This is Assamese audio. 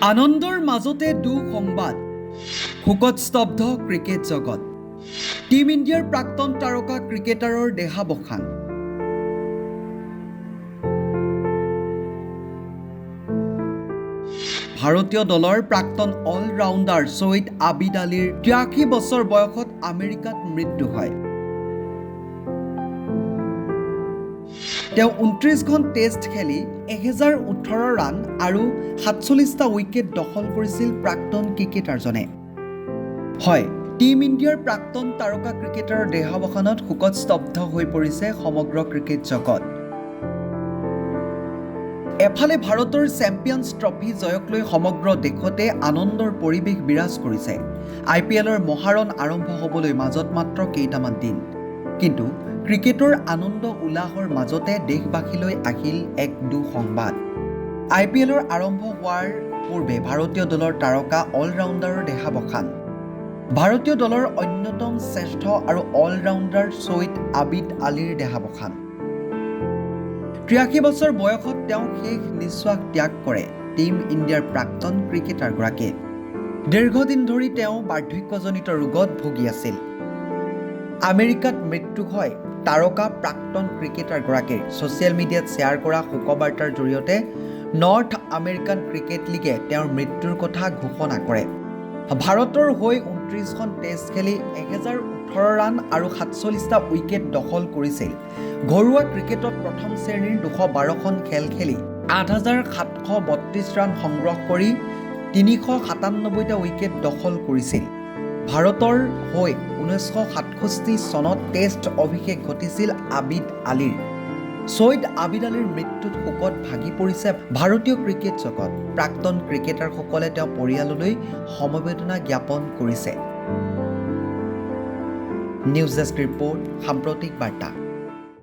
আনন্দৰ মাজতে দুঃসংবাদ, শোকত স্তব্ধ ক্ৰিকেট জগত। টিম ইণ্ডিয়াৰ প্ৰাক্তন তাৰকা ক্ৰিকেটাৰৰ দেহাৱসান। ভাৰতীয় দলৰ প্ৰাক্তন অলৰাউণ্ডাৰ ছৈয়দ আবিদ আলীৰ ৮৩ বছৰ বয়সত আমেৰিকাত মৃত্যু হয়। তেওঁ ২৯খন টেষ্ট খেলি ১,০১৮ ৰান আৰু ৪৭টা উইকেট দখল কৰিছিল প্ৰাক্তন ক্ৰিকেটাৰজনে। হয়, টিম ইণ্ডিয়াৰ প্ৰাক্তন তাৰকা ক্ৰিকেটাৰৰ দেহাৱসানত শোকত স্তব্ধ হৈ পৰিছে সমগ্ৰ ক্ৰিকেট জগত। এফালে ভাৰতৰ চেম্পিয়নছ ট্ৰফি জয়ক লৈ সমগ্ৰ দেশতে আনন্দৰ পৰিৱেশ বিৰাজ কৰিছে। IPLৰ মহাৰণ আৰম্ভ হ'বলৈ মাজত মাত্ৰ কেইটামান দিন, কিন্তু ক্ৰিকেটৰ আনন্দ উল্লাহৰ মাজতে দেশবাসীলৈ আহিল এক দুঃসংবাদ। IPLৰ আৰম্ভ হোৱাৰ পূৰ্বে ভাৰতীয় দলৰ তাৰকা অলৰাউণ্ডাৰৰ দেহাৱসান। ভাৰতীয় দলৰ অন্যতম শ্ৰেষ্ঠ আৰু অলৰাউণ্ডাৰ ছৈয়দ আবিদ আলীৰ দেহাৱসান। ৮৩ বছৰ বয়সত তেওঁ শেষ নিশ্বাস ত্যাগ কৰে টিম ইণ্ডিয়াৰ প্ৰাক্তন ক্ৰিকেটাৰগৰাকীয়ে। দীৰ্ঘদিন ধৰি তেওঁ বাৰ্ধক্যজনিত ৰোগত ভুগি আছিল। আমেৰিকাত মৃত্যু হয় তাৰকা প্ৰাক্তন ক্ৰিকেটাৰগৰাকীৰ। ছ'চিয়েল মিডিয়াত শ্বেয়াৰ কৰা শোকবাৰ্তাৰ জৰিয়তে নৰ্থ আমেৰিকান ক্ৰিকেট লীগে তেওঁৰ মৃত্যুৰ কথা ঘোষণা কৰে। ভাৰতৰ হৈ ২৯খন টেষ্ট খেলি ১,০১৮ ৰান আৰু ৪৭টা উইকেট দখল কৰিছিল। ঘৰুৱা ক্ৰিকেটত প্ৰথম শ্ৰেণীৰ ২১২খন খেল খেলি ৮,৭৩২ ৰান সংগ্ৰহ কৰি ৩৯৭টা উইকেট দখল কৰিছিল। ভাৰতৰ হৈ ১৯৬৭ চনত টেষ্ট অভিষেক ঘটিছিল আবিদ আলীৰ। ছৈয়দ আবিদ আলীৰ মৃত্যুত শোকত ভাগি পৰিছে ভাৰতীয় ক্ৰিকেট জগত। প্ৰাক্তন ক্ৰিকেটাৰসকলে তেওঁৰ পৰিয়াললৈ সমবেদনা জ্ঞাপন কৰিছে। নিউজ ডেস্ক ৰিপৰ্ট, সাম্প্ৰতিক বাৰ্তা।